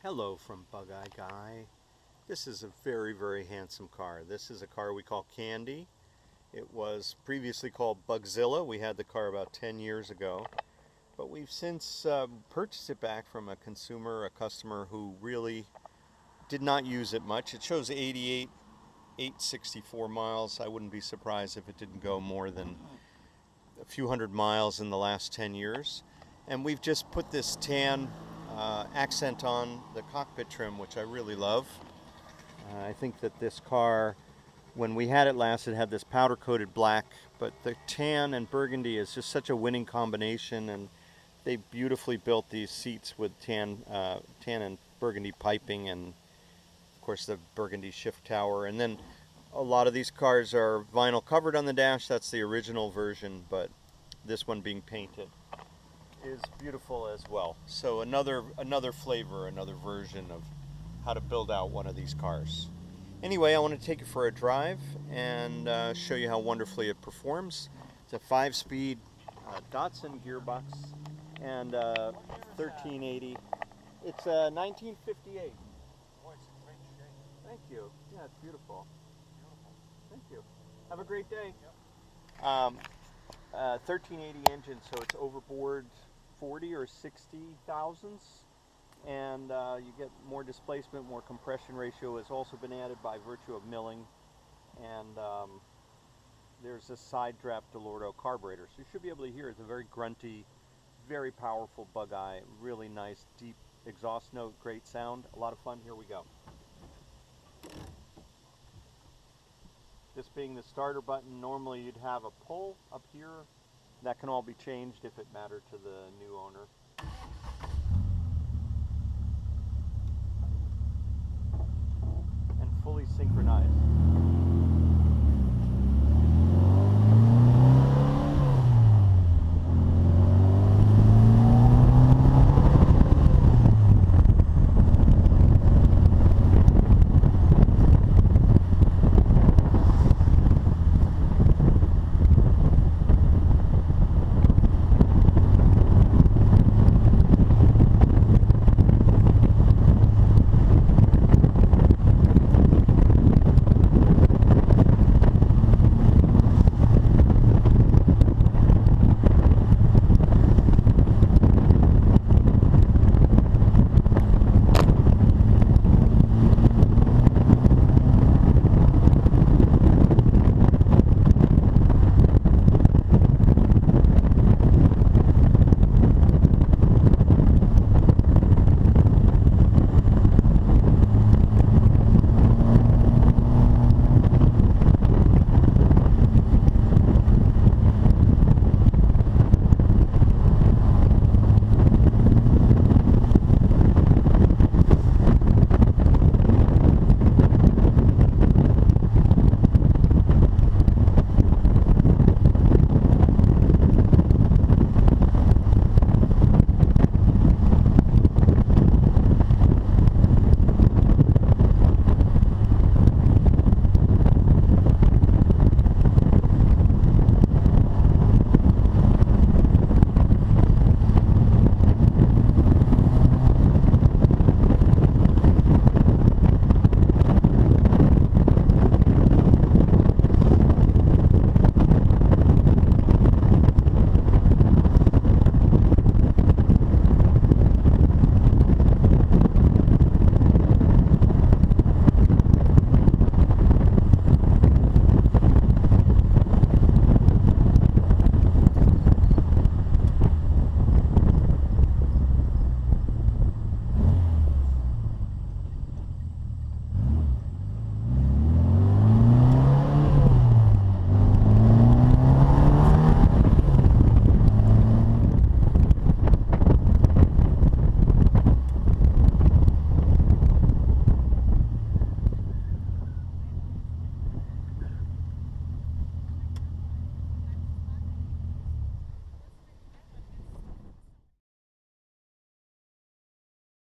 Hello from Bug Eye Guy. This is a very, very handsome car. This is a car we call Candy. It was previously called Bugzilla. We had the car about 10 years ago, but we've since purchased it back from a customer who really did not use it much. It shows 88,864 miles. I wouldn't be surprised if it didn't go more than a few hundred miles in the last 10 years. And we've just put this tan accent on the cockpit trim, which I really love. I think that this car, when we had it last, it had this powder coated black, but the tan and burgundy is just such a winning combination, and they beautifully built these seats with tan and burgundy piping, and of course the burgundy shift tower. And then a lot of these cars are vinyl covered on the dash. That's the original version, but this one being painted is beautiful as well. So another flavor, another version of how to build out one of these cars. Anyway, I want to take it for a drive and show you how wonderfully it performs. It's a 5-speed Datsun gearbox and 1380. It's a 1958. Boy, it's in great shape. Thank you. Yeah, it's beautiful. Beautiful. Thank you. Have a great day. Yep. 1380 engine, so it's overboard 40 or 60 thousandths, and you get more displacement, more compression ratio has also been added by virtue of milling, and there's a side draft Delorto carburetor, so you should be able to hear it's a very grunty, very powerful Bug Eye, really nice deep exhaust note, great sound, a lot of fun. Here we go. This being the starter button, normally you'd have a pull up here. That can all be changed if it mattered to the new owner.